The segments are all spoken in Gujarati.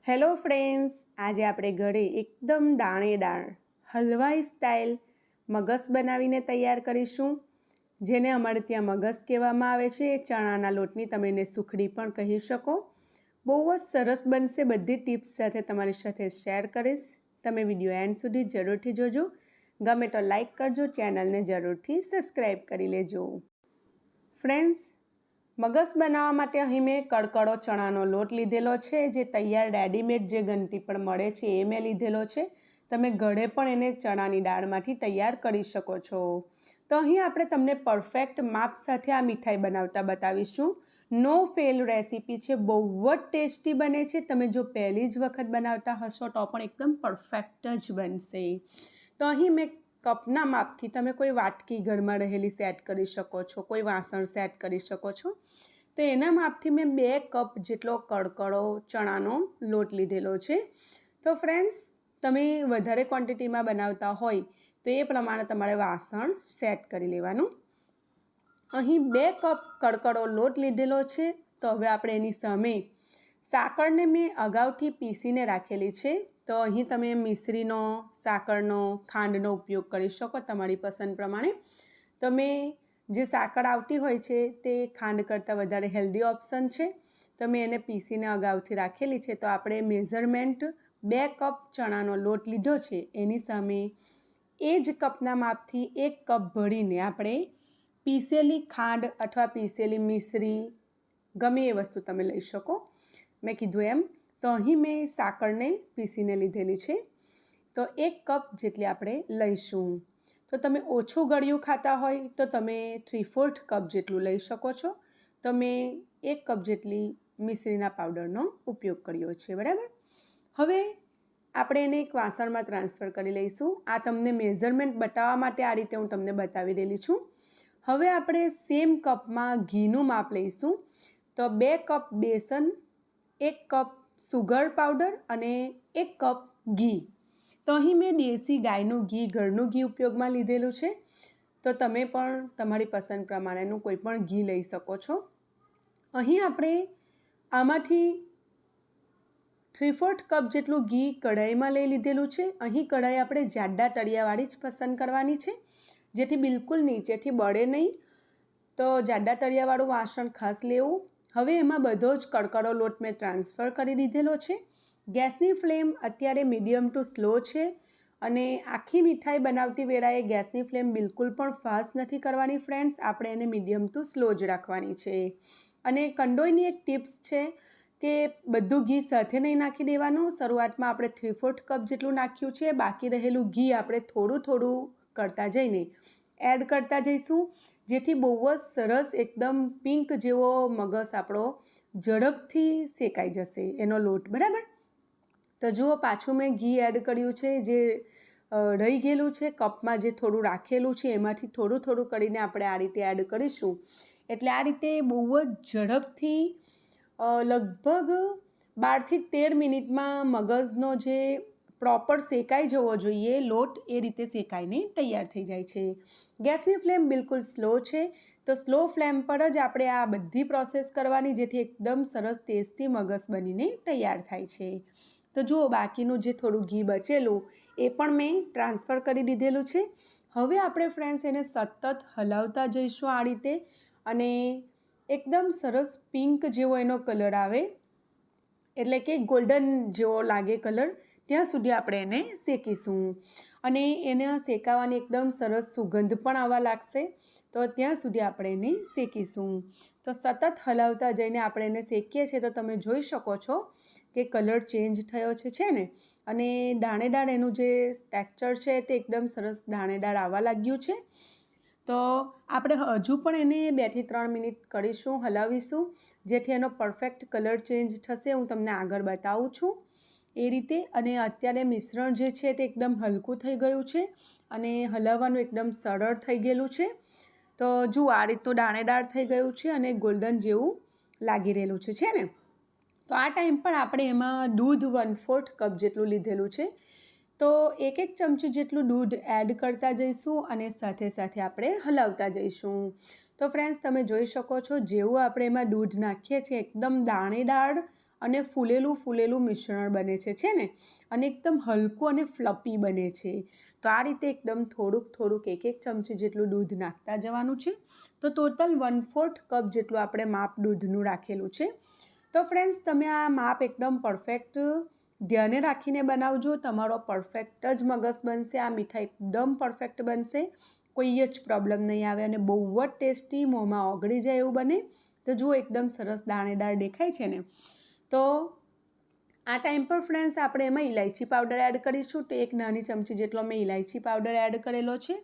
હેલો ફ્રેન્ડ્સ, આજે આપણે ઘરે એકદમ દાણેદાર હલવાઈ સ્ટાઇલ મગસ બનાવીને તૈયાર કરીશું, જેને અમારે ત્યાં મગસ કહેવામાં આવે છે। ચણાના લોટની તમે એને સુખડી પણ કહી શકો। બહુ જ સરસ બનશે। બધી ટિપ્સ સાથે તમારી સાથે શેર કરીશ। તમે વિડીયો એન્ડ સુધી જરૂરથી જોજો। ગમે તો લાઈક કરજો, ચેનલને જરૂરથી સબસ્ક્રાઈબ કરી લેજો। ફ્રેન્ડ્સ, મગસ બનાવવા માટે અહીં મેં કડકડો ચણાનો લોટ લીધેલો છે, જે તૈયાર રેડીમેડ જે ઘંટી પર મળે છે એ મેં લીધેલો છે। તમે ઘરે પણ એને ચણાની દાળમાંથી તૈયાર કરી શકો છો। તો અહીં આપણે તમને પરફેક્ટ માપ સાથે આ મીઠાઈ બનાવતા બતાવીશું। નો ફેલ રેસીપી છે, બહુ જ ટેસ્ટી બને છે। તમે જો પહેલી જ વખત બનાવતા હશો તો પણ એકદમ પરફેક્ટ જ બનશે। તો અહીં મેં કપના માપથી તમે કોઈ વાટકી ઘરમાં રહેલી સેટ કરી શકો છો, કોઈ વાસણ સેટ કરી શકો છો। તો એના માપથી મેં 2 કપ જેટલો કડકડો ચણાનો લોટ લીધેલો છે। તો ફ્રેન્ડ્સ, તમે વધારે ક્વોન્ટિટીમાં બનાવતા હોય તો એ પ્રમાણે તમારે વાસણ સેટ કરી લેવાનું। અહીં 2 કપ કડકડો લોટ લીધેલો છે। તો હવે આપણે એની સામે સાકરને મેં અગાઉથી પીસીને રાખેલી છે। તો અહીં તમે મિશ્રીનો, સાકરનો, ખાંડનો ઉપયોગ કરી શકો તમારી પસંદ પ્રમાણે। તમે જે સાકર આવતી હોય છે તે ખાંડ કરતાં વધારે હેલ્ધી ઓપ્શન છે। તમે એને પીસીને અગાઉથી રાખેલી છે। તો આપણે મેઝરમેન્ટ 2 કપ ચણાનો લોટ લીધો છે, એની સામે એ જ કપના માપથી 1 કપ ભરીને આપણે પીસેલી ખાંડ અથવા પીસેલી મિશ્રી, ગમે એ વસ્તુ તમે લઈ શકો। મેં કીધું એમ, તો અહીં મેં સાકરને પીસીને લીધેલી છે। તો 1 કપ જેટલી આપણે લઈશું। તો તમે ઓછું ગળ્યું ખાતા હોય તો તમે 3/4 કપ જેટલું લઈ શકો છો। તો મેં 1 કપ જેટલી મિશ્રીના પાવડરનો ઉપયોગ કર્યો છે, બરાબર। હવે આપણે એને એક વાસણમાં ટ્રાન્સફર કરી લઈશું। આ તમને મેઝરમેન્ટ બતાવવા માટે આ રીતે હું તમને બતાવી રહેલી છું। હવે આપણે સેમ કપમાં ઘીનું માપ લઈશું। તો 2 કપ બેસન, 1 કપ સુગર પાવડર અને 1 કપ ઘી। તો અહીં મેં દેશી ગાયનું ઘી, ઘરનું ઘી ઉપયોગમાં લીધેલું છે। તો તમે પણ તમારી પસંદ પ્રમાણેનું કોઈ પણ ઘી લઈ શકો છો। અહીં આપણે આમાંથી 3/4 કપ જેટલું ઘી કઢાઈમાં લઈ લીધેલું છે। અહીં કઢાઈ આપણે જાડા તળિયાવાળી જ પસંદ કરવાની છે, જેથી બિલકુલ નીચેથી બળે નહીં। તો જાડા તળિયાવાળું વાસણ ખાસ લેવું। હવે એમાં બધો જ કડકડો લોટ મેં ટ્રાન્સફર કરી દીધેલો છે। ગેસની ફ્લેમ અત્યારે મીડિયમ ટુ સ્લો છે, અને આખી મીઠાઈ બનાવતી વેળાએ ગેસની ફ્લેમ બિલકુલ પણ ફાસ્ટ નથી કરવાની ફ્રેન્ડ્સ, આપણે એને મીડિયમ ટુ સ્લો જ રાખવાની છે। અને કંડોઈની એક ટિપ્સ છે કે બધું ઘી સાથે નહીં નાખી દેવાનું। શરૂઆતમાં આપણે 3/4 કપ જેટલું નાખ્યું છે, બાકી રહેલું ઘી આપણે થોડું થોડું કરતા જઈને એડ કરતા જઈશું, જેથી બહુ જ સરસ એકદમ પિંક જેવો મગસ આપણો ઝડપથી શેકાઈ જશે એનો લોટ, બરાબર। તો જુઓ, પાછું મેં ઘી એડ કર્યું છે। જે રહી ગયેલું છે કપમાં, જે થોડું રાખેલું છે એમાંથી થોડું થોડું કરીને આપણે આ રીતે એડ કરીશું। એટલે આ રીતે બહુ જ ઝડપથી લગભગ 12થી 13 મિનિટમાં મગજનો જે પ્રોપર શેકાઈ જવો જોઈએ લોટ, એ રીતે શેકાઈને તૈયાર થઈ જાય છે। ગેસની ફ્લેમ બિલકુલ સ્લો છે। તો સ્લો ફ્લેમ પર જ આપણે આ બધી પ્રોસેસ કરવાની, જેથી એકદમ સરસ ટેસ્ટી મગસ બનીને તૈયાર થાય છે। તો જુઓ, બાકીનું જે થોડું ઘી બચેલું એ પણ મેં ટ્રાન્સફર કરી દીધેલું છે। હવે આપણે ફ્રેન્ડ્સ એને સતત હલાવતા જઈશું આ રીતે, અને એકદમ સરસ પિંક જેવો એનો કલર આવે, એટલે કે ગોલ્ડન જેવો લાગે કલર, ત્યાં સુધી આપણે એને શેકીશું। અને એને શેકાવાની એકદમ સરસ સુગંધ પણ આવવા લાગશે, તો ત્યાં સુધી આપણે એને શેકીશું। તો સતત હલાવતા જઈને આપણે એને શેકીએ છીએ। તો તમે જોઈ શકો છો કે કલર ચેન્જ થયો છે ને, અને દાણેદાર એનું જે ટેક્સચર છે તે એકદમ સરસ દાણેદાર આવવા લાગ્યું છે। તો આપણે હજુ પણ એને 2 થી 3 મિનિટ કરીશું, હલાવીશું, જેથી એનો પરફેક્ટ કલર ચેન્જ થશે। હું તમને આગળ બતાવું છું એ રીતે। અને અત્યારે મિશ્રણ જે છે તે એકદમ હલકું થઈ ગયું છે, અને હલાવવાનું એકદમ સરળ થઈ ગયેલું છે। તો જુઓ, આ રીતનું દાણેદાર થઈ ગયું છે અને ગોલ્ડન જેવું લાગી રહેલું છે ને। તો આ ટાઈમ પર આપણે એમાં દૂધ 1/4 કપ જેટલું લીધેલું છે। તો 1 ચમચી જેટલું દૂધ એડ કરતા જઈશું, અને સાથે સાથે આપણે હલાવતા જઈશું। તો ફ્રેન્ડ્સ, તમે જોઈ શકો છો, જેવું આપણે એમાં દૂધ નાખીએ છીએ એકદમ દાણેદાર અને ફૂલેલું મિશ્રણ બને છે ને, અને એકદમ હલકું અને ફ્લપી બને છે. તો આ રીતે એકદમ થોડુંક 1 ચમચી જેટલું દૂધ નાખતા જવાનું છે. તો ટોટલ 1/4 કપ જેટલું આપણે માપ દૂધનું રાખેલું છે. તો ફ્રેન્ડ્સ, તમે આ માપ એકદમ પરફેક્ટ ધ્યાને રાખીને બનાવજો. તમારો પરફેક્ટ જ મગસ બનશે. આ મીઠાઈ એકદમ પરફેક્ટ બનશે, કોઈ જ પ્રોબ્લેમ નહીં આવે અને બહુ જ ટેસ્ટી, મોંમાં ઓગળી જાય એવું બને. તો જુઓ એકદમ સરસ દાણેદાર દેખાય છે ને. તો આ ટાઈમ પર ફ્રેન્ડ્સ આપણે એમાં ઇલાયચી પાવડર એડ કરીશું. તો 1 નાની ચમચી જેટલો મેં ઇલાયચી પાવડર એડ કરેલો છે.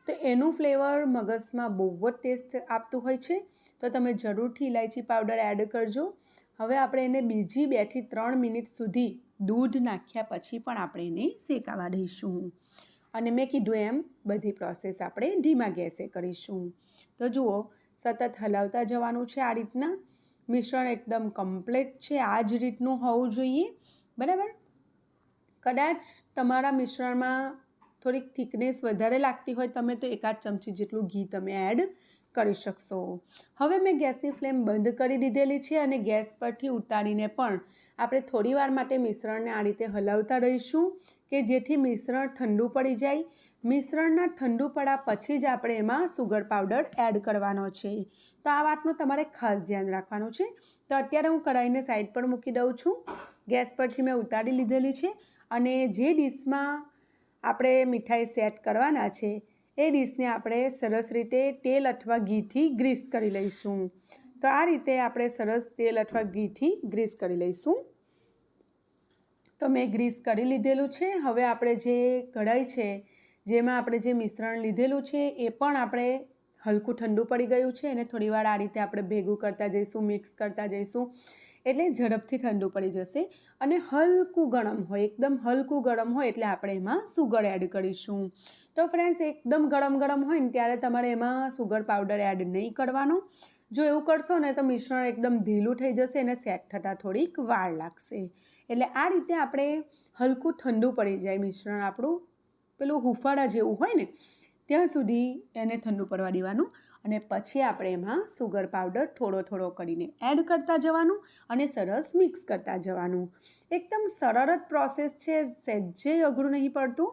તો એનું ફ્લેવર મગસમાં બહુ જ ટેસ્ટ આપતું હોય છે. તો તમે જરૂરથી ઇલાયચી પાવડર એડ કરજો. હવે આપણે એને બીજી 2 થી 3 મિનિટ સુધી દૂધ નાખ્યા પછી પણ આપણે એને શેકાવા દઈશું. અને મેં કીધું એમ બધી પ્રોસેસ આપણે ધીમા ગેસે કરીશું. તો જુઓ, સતત હલાવતા જવાનું છે. આ રીતના મિશ્રણ એકદમ કમ્પ્લીટ છે. આ જ રીતનું હોવું જોઈએ, બરાબર. કદાચ તમારા મિશ્રણમાં થોડીક થિકનેસ વધારે લાગતી હોય તમે તો 1 ચમચી જેટલું ઘી તમે એડ કરી શકશો. હવે મેં ગેસની ફ્લેમ બંધ કરી દીધેલી છે અને ગેસ પરથી ઉતારીને પણ આપણે થોડીવાર માટે મિશ્રણને આ રીતે હલાવતા રહીશું કે જેથી મિશ્રણ ઠંડુ પડી જાય. મિશ્રણના ઠંડુ પડ્યા પછી જ આપણે એમાં સુગર પાવડર એડ કરવાનો છે. તો આ વાતનું તમારે ખાસ ધ્યાન રાખવાનું છે. તો અત્યારે હું કઢાઈને સાઈડ પર મૂકી દઉં છું. ગેસ પરથી મેં ઉતારી લીધેલી છે અને જે ડીશમાં આપણે મીઠાઈ સેટ કરવાના છે એ ડીશને આપણે સરસ રીતે તેલ અથવા ઘીથી ગ્રીસ કરી લઈશું. તો આ રીતે આપણે સરસ તેલ અથવા ઘીથી ગ્રીસ કરી લઈશું. તો મેં ગ્રીસ કરી લીધેલું છે. હવે આપણે જે કઢાઈ છે જેમાં આપણે જે મિશ્રણ લીધેલું છે એ પણ આપણે હલકું ઠંડુ પડી ગયું છે અને થોડીવાર આ રીતે આપણે ભેગું કરતા જઈશું, મિક્સ કરતા જઈશું, એટલે ઝડપથી ઠંડુ પડી જશે. અને હલકું ગરમ હોય, એકદમ હલકું ગરમ હોય એટલે આપણે એમાં સુગર એડ કરીશું. તો ફ્રેન્ડ્સ, એકદમ ગરમ હોય ને ત્યારે તમારે એમાં સુગર પાવડર એડ નહીં કરવાનો. જો એવું કરશો ને તો મિશ્રણ એકદમ ઢીલું થઈ જશે અને સેટ થતાં થોડીક વાર લાગશે. એટલે આ રીતે આપણે હલકું ઠંડુ પડી જાય મિશ્રણ આપણું, પેલું હુંફાળા જેવું હોય ને ત્યાં સુધી એને ઠંડુ પડવા દેવાનું અને પછી આપણે એમાં સુગર પાવડર થોડો કરીને એડ કરતા જવાનું અને સરસ મિક્સ કરતા જવાનું. એકદમ સરળ જ પ્રોસેસ છે, સહેજે અઘરું નહીં પડતું,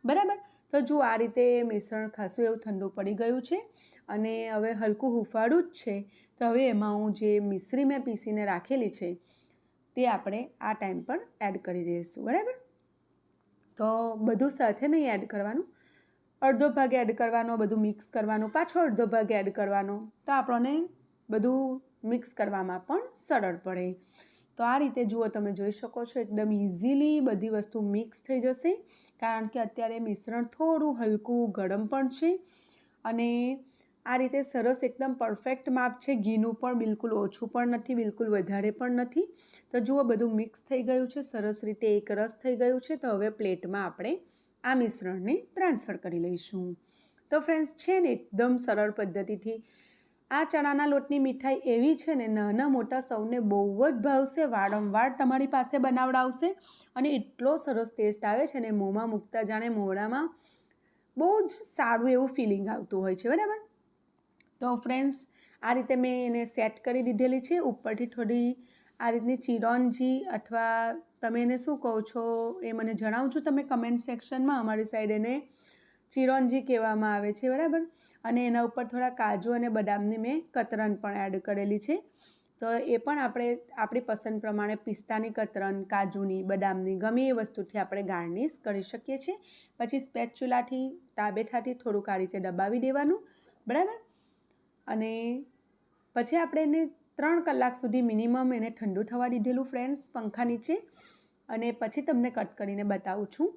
બરાબર. તો જો આ રીતે મિશ્રણ ખાસું એવું ઠંડુ પડી ગયું છે અને હવે હલકું હુંફાળું જ છે. તો હવે એમાં હું જે મિશ્રી મેં પીસીને રાખેલી છે તે આપણે આ ટાઈમ પર એડ કરી દઈશું, બરાબર. તો બધું સાથે નહીં એડ કરવાનું, અડધો ભાગ એડ કરવાનો, બધું મિક્સ કરવાનું, પાછો અડધો ભાગ એડ કરવાનો. તો આપણને બધું મિક્સ કરવામાં પણ સરળ પડે. તો આ રીતે જુઓ, તમે જોઈ શકો છો એકદમ ઇઝીલી બધી વસ્તુ મિક્સ થઈ જશે કારણ કે અત્યારે મિશ્રણ થોડું હલકું ગરમ પણ છે અને આ રીતે સરસ એકદમ પરફેક્ટ માપ છે. ઘીનું પણ બિલકુલ ઓછું પણ નથી, બિલકુલ વધારે પણ નથી. તો જુઓ બધું મિક્સ થઈ ગયું છે, સરસ રીતે એક રસ થઈ ગયું છે. તો હવે પ્લેટમાં આપણે આ મિશ્રણને ટ્રાન્સફર કરી લઈશું. તો ફ્રેન્ડ્સ, છે ને એકદમ સરળ પદ્ધતિથી આ ચણાના લોટની મીઠાઈ એવી છે ને નાના મોટા સૌને બહુ જ ભાવશે. વારંવાર તમારી પાસે બનાવડાવશે અને એટલો સરસ ટેસ્ટ આવે છે ને મોંમાં મૂકતા જાણે મોઢામાં બહુ જ સારું એવું ફિલિંગ આવતું હોય છે, બરાબર. તો ફ્રેન્ડ્સ, આ રીતે મેં એને સેટ કરી દીધેલી છે. ઉપરથી થોડી આ રીતની ચિરોંજી અથવા તમે એને શું કહો છો એ મને જણાવજો તમે કમેન્ટ સેક્શનમાં. અમારી સાઈડ એને ચિરોંજી કહેવામાં આવે છે, બરાબર. અને એના ઉપર થોડા કાજુ અને બદામની મેં કતરન પણ એડ કરેલી છે. તો એ પણ આપણે આપણી પસંદ પ્રમાણે પિસ્તાની કતરન, કાજુની, બદામની ગમે એ વસ્તુથી આપણે ગાર્નિશ કરી શકીએ છીએ. પછી સ્પેચ્યુલાથી, તાબેઠાથી થોડુંક આ રીતે દબાવી દેવાનું, બરાબર. અને પછી આપણે એને 3 કલાક સુધી મિનિમમ એને ઠંડુ થવા દીધેલું ફ્રેન્ડ્સ પંખા નીચે. અને પછી તમને કટ કરીને બતાવું છું.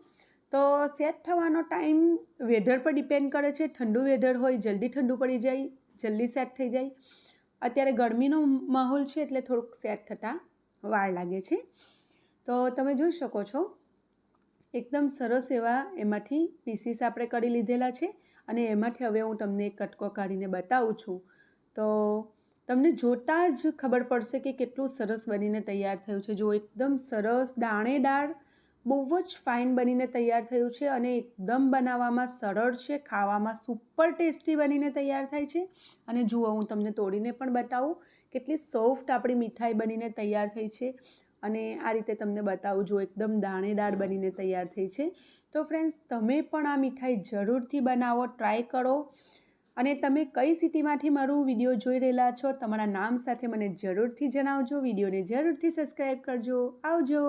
તો સેટ થવાનો ટાઈમ વેધર પર ડિપેન્ડ કરે છે. ઠંડુ વેધર હોય જલ્દી ઠંડુ પડી જાય, જલ્દી સેટ થઈ જાય. અત્યારે ગરમીનો માહોલ છે એટલે થોડુંક સેટ થતાં વાર લાગે છે. તો તમે જોઈ શકો છો એકદમ સરસ એવા એમાંથી પીસીસ આપણે કરી લીધેલા છે અને એમાંથી હવે હું તમને એક કટકો કાઢીને બતાવું છું. તો તમને જોતાં જ ખબર પડશે કે કેટલું સરસ બનીને તૈયાર થયું છે. જો એકદમ સરસ દાણેદાર, બહુ જ ફાઇન બનીને તૈયાર થયું છે અને એકદમ બનાવવામાં સરળ છે, ખાવામાં સુપર ટેસ્ટી બનીને તૈયાર થાય છે. અને જુઓ, હું તમને તોડીને પણ બતાવું કેટલી સોફ્ટ આપણી મીઠાઈ બનીને તૈયાર થઈ છે અને આ રીતે તમને બતાવું જો એકદમ દાણેદાર બનીને તૈયાર થઈ છે। તો ફ્રેન્ડ્સ તમે પણ આ મીઠાઈ જરૂરથી બનાવો, ટ્રાય કરો અને તમે કઈ સિટીમાંથી મારું વિડીયો જોઈ રહેલા છો તમારા નામ સાથે મને જરૂરથી જણાવજો। વિડીયોને જરૂરથી સબસ્ક્રાઈબ કરજો। આવજો।